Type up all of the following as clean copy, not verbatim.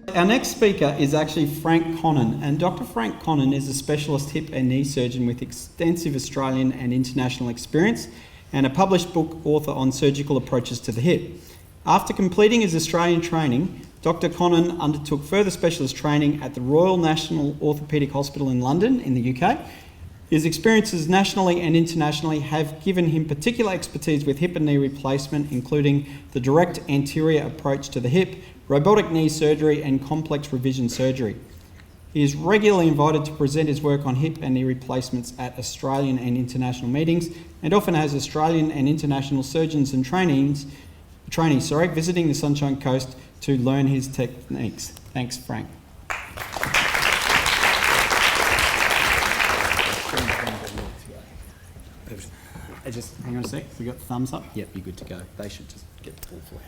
Our next speaker is actually Frank CONNON, and Dr. Frank CONNON is a specialist hip and knee surgeon with extensive Australian and international experience and a published book author on surgical approaches to the hip. After completing his Australian training, Dr. CONNON undertook further specialist training at the Royal National Orthopaedic Hospital in London in the UK. His experiences nationally and internationally have given him particular expertise with hip and knee replacement, including the direct anterior approach to the hip, robotic knee surgery and complex revision surgery. He is regularly invited to present his work on hip and knee replacements at Australian and international meetings and often has Australian and international surgeons and trainees visiting the Sunshine Coast to learn his techniques. Thanks, Frank. Just hang on a sec. We got the thumbs up? Yep, you're good to go. They should just get the tool for you.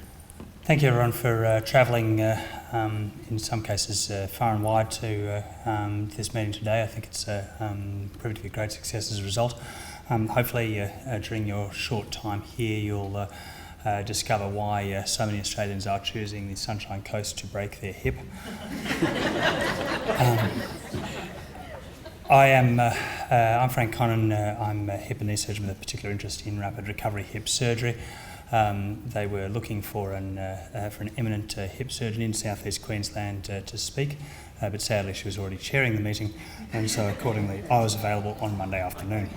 Thank you everyone for travelling, in some cases far and wide to this meeting today. I think it's proved to be a great success as a result. Hopefully during your short time here you'll discover why so many Australians are choosing the Sunshine Coast to break their hip. I'm Frank CONNON. I'm a hip and knee surgeon with a particular interest in rapid recovery hip surgery. They were looking for an eminent hip surgeon in South East Queensland to speak, but sadly she was already chairing the meeting, and so accordingly I was available on Monday afternoon.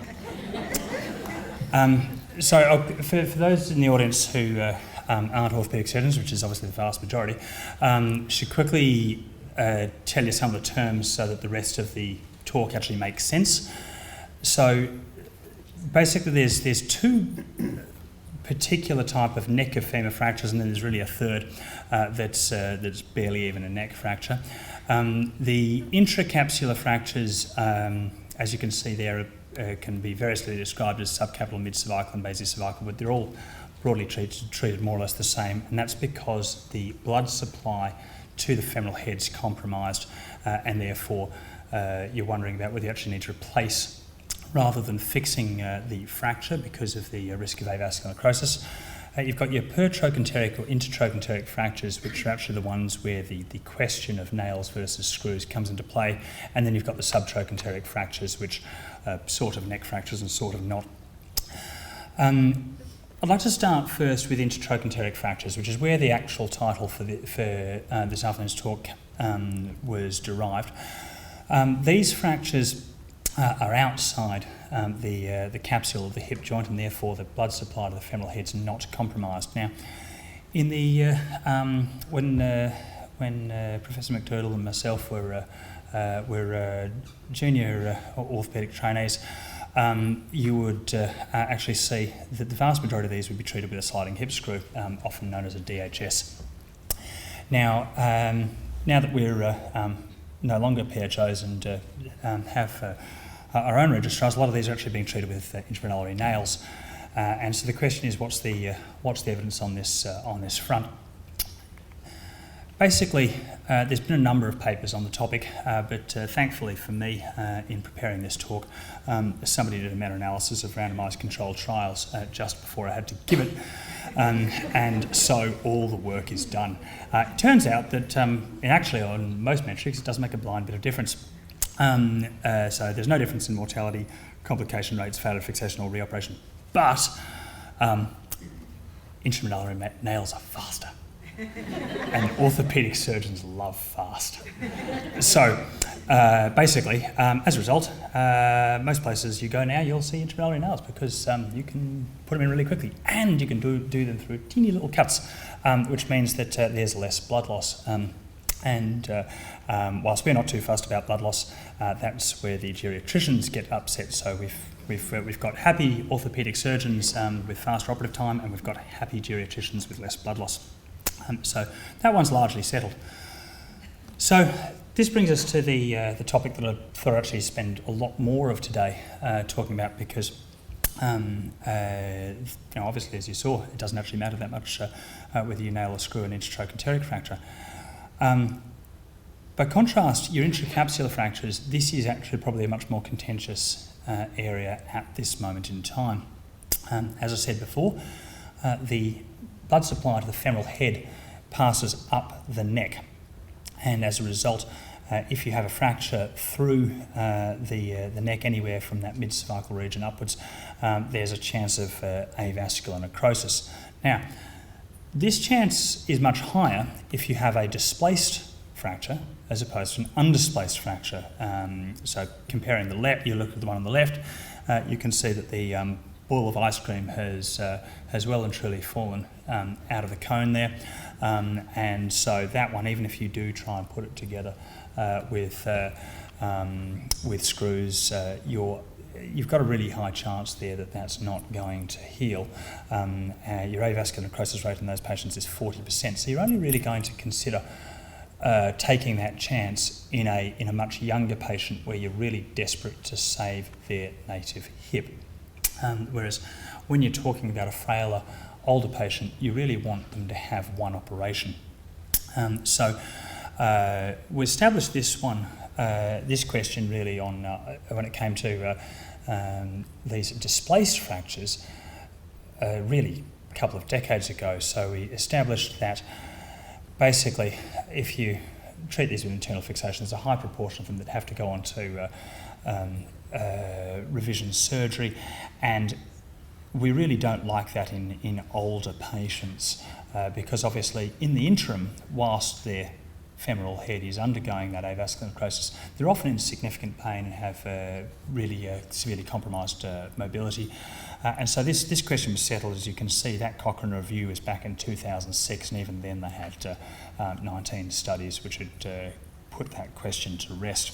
For those in the audience who aren't orthopaedic surgeons, which is obviously the vast majority, should quickly tell you some of the terms so that the rest of the talk actually makes sense. So basically there's two particular type of neck of femur fractures, and then there's really a third that's barely even a neck fracture. The intracapsular fractures, as you can see there, can be variously described as subcapital, mid-cervical and basicervical, but they're all broadly treated more or less the same, and that's because the blood supply to the femoral head's compromised, and therefore you're wondering about whether you actually need to replace rather than fixing the fracture because of the risk of avascular necrosis. You've got your pertrochanteric or intertrochanteric fractures, which are actually the ones where the question of nails versus screws comes into play, and then you've got the subtrochanteric fractures, which are sort of neck fractures and sort of not. I'd like to start first with intertrochanteric fractures, which is where the actual title for this afternoon's talk was derived. These fractures are outside the capsule of the hip joint, and therefore the blood supply to the femoral head's not compromised. Now, in the when Professor McDoodle and myself were junior orthopaedic trainees, you would actually see that the vast majority of these would be treated with a sliding hip screw, often known as a DHS. Now, now that we're no longer PHOs and have our own registrars, a lot of these are actually being treated with intramedullary nails, and so the question is, what's the evidence on this front? Basically, there's been a number of papers on the topic, but thankfully for me, in preparing this talk, somebody did a meta-analysis of randomised controlled trials just before I had to give it, and so all the work is done. It turns out that actually on most metrics it doesn't make a blind bit of difference. So there's no difference in mortality, complication rates, failure fixation or reoperation, but intramedullary nails are faster. And orthopaedic surgeons love fast. So basically, as a result, most places you go now, you'll see intramedullary nails because you can put them in really quickly, and you can do them through teeny little cuts, which means that there's less blood loss. And whilst we're not too fussed about blood loss, that's where the geriatricians get upset. So we've got happy orthopaedic surgeons with faster operative time, and we've got happy geriatricians with less blood loss. So that one's largely settled. So this brings us to the topic that I thought I'd actually spend a lot more of today talking about, because obviously, as you saw, it doesn't actually matter that much whether you nail or screw an intertrochanteric fracture. By contrast, your intracapsular fractures, this is actually probably a much more contentious area at this moment in time. As I said before, the blood supply to the femoral head passes up the neck, And as a result, if you have a fracture through the neck anywhere from that mid-cervical region upwards, there's a chance of avascular necrosis. Now, this chance is much higher if you have a displaced fracture as opposed to an undisplaced fracture. So comparing the left, you look at the one on the left, you can see that the ball of ice cream has well and truly fallen out of the cone there. And so that one, even if you do try and put it together with screws, you've got a really high chance there that that's not going to heal. Your avascular necrosis rate in those patients is 40%. So you're only really going to consider taking that chance in a much younger patient where you're really desperate to save their native hip. Whereas when you're talking about a frailer, older patient, you really want them to have one operation. So we established this question really on when it came to these displaced fractures, really a couple of decades ago. So we established that basically if you treat these with internal fixation, there's a high proportion of them that have to go on to revision surgery, and we really don't like that in older patients because obviously in the interim, whilst their femoral head is undergoing that avascular necrosis, they're often in significant pain and have really severely compromised mobility. And so this question was settled. As you can see, that Cochrane review was back in 2006, and even then they had 19 studies which had put that question to rest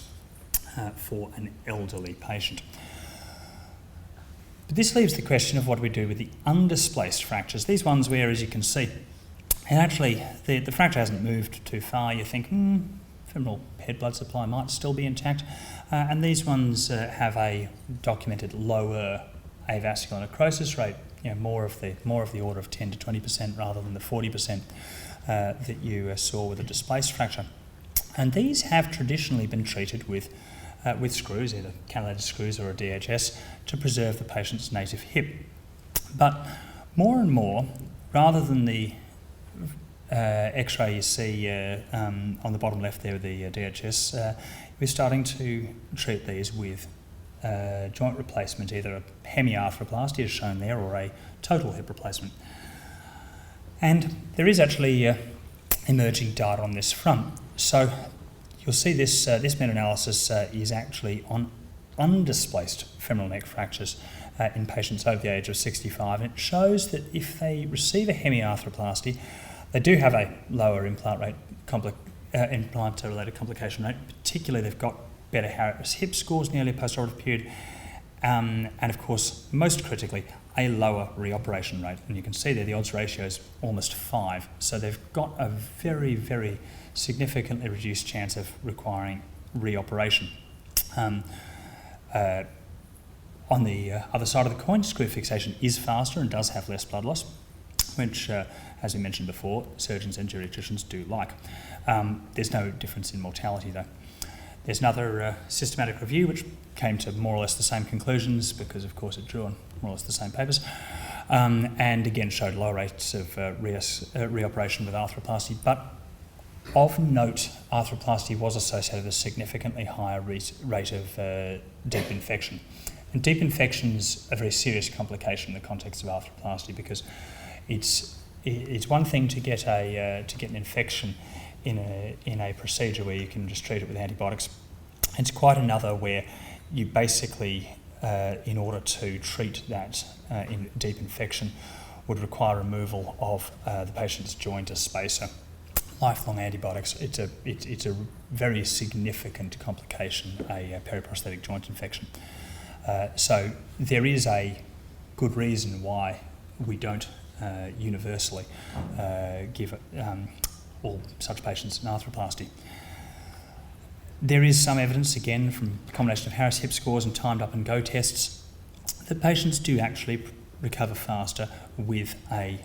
for an elderly patient. But this leaves the question of what do we do with the undisplaced fractures, these ones where, as you can see, and actually the fracture hasn't moved too far. You think, femoral head blood supply might still be intact, and these ones have a documented lower avascular necrosis rate, more of the order of 10 to 20% rather than the 40% that you saw with a displaced fracture. And these have traditionally been treated with screws, either cantilevered screws or a DHS, to preserve the patient's native hip. But more and more, rather than the X-ray you see on the bottom left there with the DHS, we're starting to treat these with joint replacement, either a hemiarthroplasty as shown there or a total hip replacement. And there is actually emerging data on this front. So you'll see this meta-analysis is actually on undisplaced femoral neck fractures in patients over the age of 65, and it shows that if they receive a hemiarthroplasty, they do have a lower implant-related complication rate. Particularly, they've got better Harris hip scores in the early post-operative period, and of course, most critically, a lower reoperation rate. And you can see there the odds ratio is almost 5. So they've got a very, very significantly reduced chance of requiring reoperation. On the other side of the coin, screw fixation is faster and does have less blood loss, which, as we mentioned before, surgeons and geriatricians do like. There's no difference in mortality though. There's another systematic review which came to more or less the same conclusions because, of course, it drew on more or less the same papers, and again showed low rates of reoperation with arthroplasty. But of note, arthroplasty was associated with a significantly higher rate of deep infection. And deep infection is a very serious complication in the context of arthroplasty because it's one thing to get an infection in a procedure where you can just treat it with antibiotics. It's quite another where you basically, in order to treat that deep infection, would require removal of the patient's joint or spacer. Lifelong antibiotics, it's a very significant complication, a periprosthetic joint infection. So there is a good reason why we don't universally give all such patients an arthroplasty. There is some evidence, again, from a combination of Harris hip scores and timed up and go tests, that patients do actually recover faster with an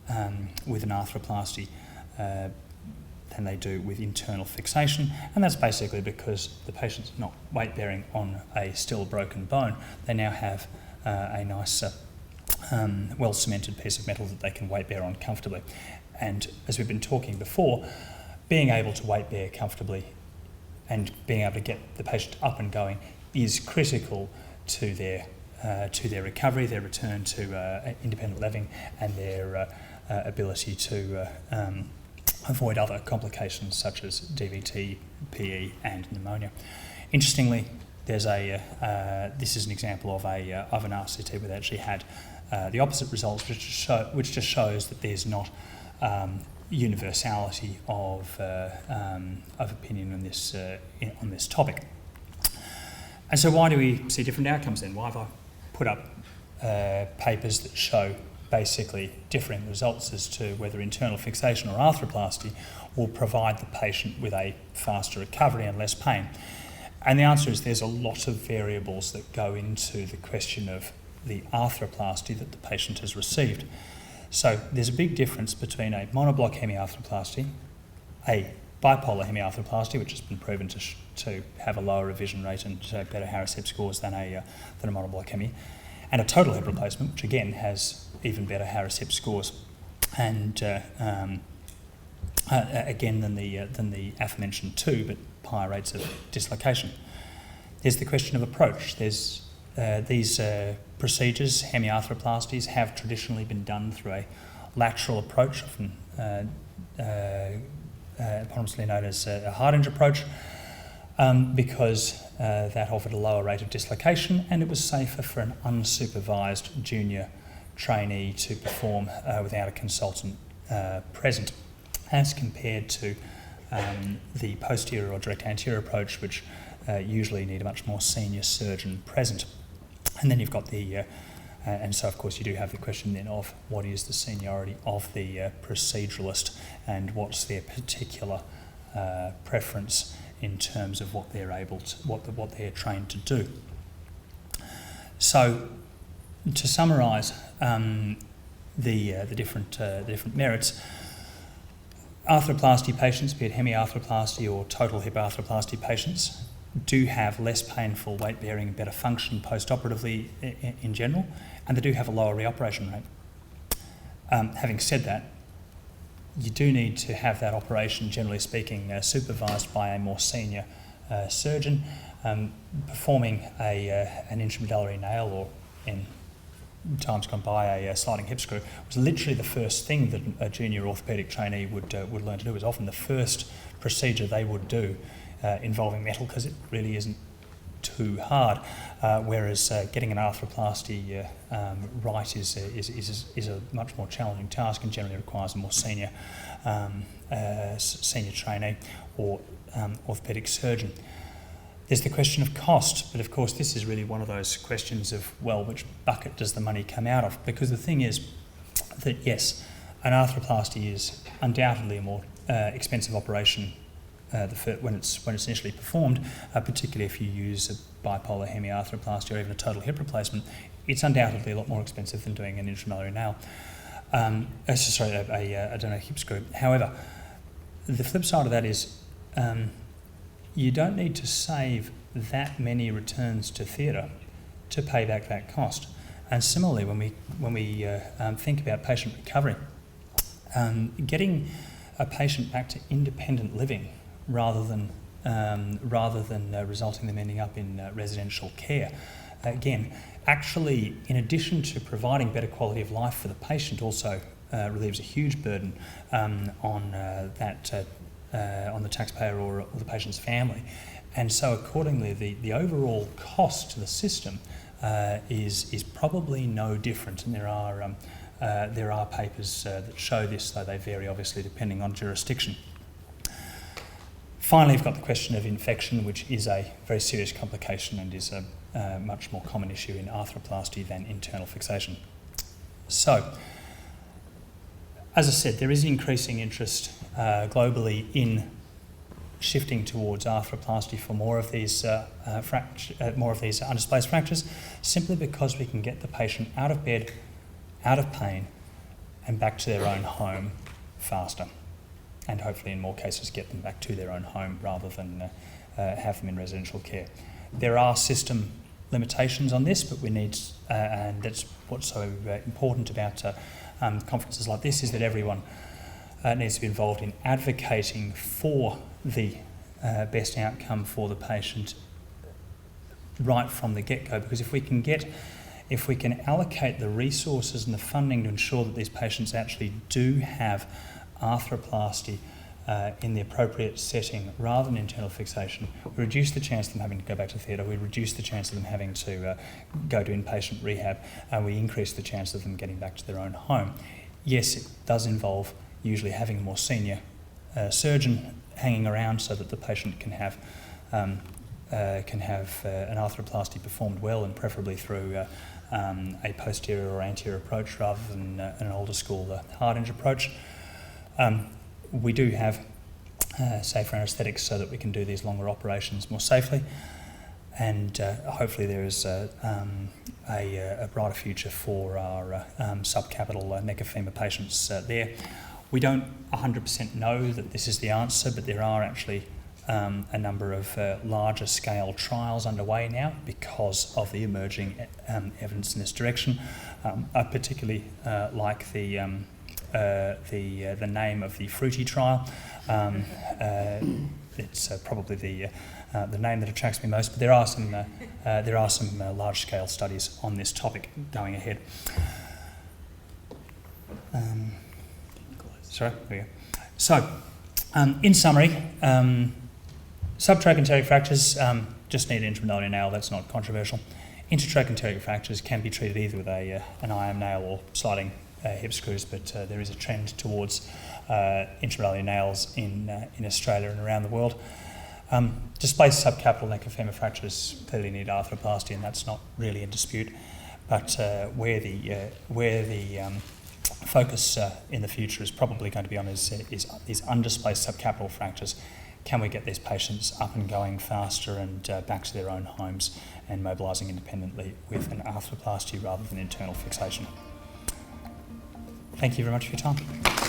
arthroplasty than they do with internal fixation, and that's basically because the patient's not weight bearing on a still broken bone. They now have a nice well cemented piece of metal that they can weight bear on comfortably. And as we've been talking before, being able to weight bear comfortably and being able to get the patient up and going is critical to their recovery, their return to independent living, and their ability to avoid other complications such as DVT, PE, and pneumonia. Interestingly, there's this is an example of an RCT where they actually had the opposite results, which just shows that there's not universality of opinion on this topic. And so why do we see different outcomes then? Why have I put up papers that show basically differing results as to whether internal fixation or arthroplasty will provide the patient with a faster recovery and less pain? And the answer is there's a lot of variables that go into the question of the arthroplasty that the patient has received. So there's a big difference between a monoblock hemiarthroplasty, a bipolar hemiarthroplasty, which has been proven to have a lower revision rate and better Harris hip scores than a monoblock hemi, and a total hip replacement, which again has even better Harris hip scores, and again than the aforementioned two, but higher rates of dislocation. There's the question of approach. There's these procedures, hemiarthroplasties, have traditionally been done through a lateral approach, often eponymously known as a hard-hinge approach, because that offered a lower rate of dislocation and it was safer for an unsupervised junior trainee to perform without a consultant present, as compared to the posterior or direct anterior approach, which usually need a much more senior surgeon present. And then you've got and so of course you do have the question then of what is the seniority of the proceduralist and what's their particular preference in terms of what they're able to, what they're trained to do. So to summarise the different merits, arthroplasty patients, be it hemiarthroplasty or total hip arthroplasty patients, do have less painful weight bearing and better function post-operatively in general, and they do have a lower reoperation rate. Having said that, you do need to have that operation, generally speaking, supervised by a more senior surgeon. Performing an intramedullary nail, or in times gone by a sliding hip screw, was literally the first thing that a junior orthopaedic trainee would learn to do. It was often the first procedure they would do involving metal, because it really isn't too hard, whereas getting an arthroplasty right is a much more challenging task and generally requires a more senior trainee or orthopaedic surgeon. There's the question of cost, but of course this is really one of those questions of, well, which bucket does the money come out of? Because the thing is that yes, an arthroplasty is undoubtedly a more expensive operation when it's initially performed, particularly if you use a bipolar hemiarthroplasty or even a total hip replacement. It's undoubtedly a lot more expensive than doing an intramedullary nail. A donor hip screw. However, the flip side of that is you don't need to save that many returns to theatre to pay back that cost. And similarly, when we think about patient recovery, getting a patient back to independent living rather than resulting them ending up in residential care, again, actually, in addition to providing better quality of life for the patient, also relieves a huge burden on the taxpayer or the patient's family. And so accordingly, the overall cost to the system is probably no different. And there are papers that show this, though they vary obviously depending on jurisdiction. Finally, we've got the question of infection, which is a very serious complication and is a much more common issue in arthroplasty than internal fixation. So, as I said, there is increasing interest globally in shifting towards arthroplasty for more of these undisplaced fractures, simply because we can get the patient out of bed, out of pain, and back to their own home faster, and hopefully in more cases get them back to their own home rather than have them in residential care. There are system limitations on this, but we need, and that's what's so important about conferences like this, is that everyone needs to be involved in advocating for the best outcome for the patient right from the get-go, because if we can allocate the resources and the funding to ensure that these patients actually do have arthroplasty in the appropriate setting rather than internal fixation, we reduce the chance of them having to go back to theatre, we reduce the chance of them having to go to inpatient rehab, and we increase the chance of them getting back to their own home. Yes, it does involve usually having a more senior surgeon hanging around so that the patient can have an arthroplasty performed well, and preferably through a posterior or anterior approach rather than an older school hard hinge approach. We do have safer anaesthetics so that we can do these longer operations more safely, and hopefully there is a brighter future for our subcapital neck of femur patients there. We don't 100% know that this is the answer, but there are actually a number of larger scale trials underway now because of the emerging evidence in this direction. I particularly like the name of the Fruity trial. It's probably the name that attracts me most, but there are some large scale studies on this topic going ahead. Sorry, there we go. So, in summary, subtrochanteric fractures just need an intramedullary nail. That's not controversial. Intertrochanteric fractures can be treated either with an IM nail or sliding hip screws, but there is a trend towards intramedullary nails in Australia and around the world. Displaced subcapital neck and femur fractures clearly need arthroplasty, and that's not really in dispute. But where the focus in the future is probably going to be on is these undisplaced subcapital fractures. Can we get these patients up and going faster and back to their own homes and mobilising independently with an arthroplasty rather than internal fixation? Thank you very much for your time.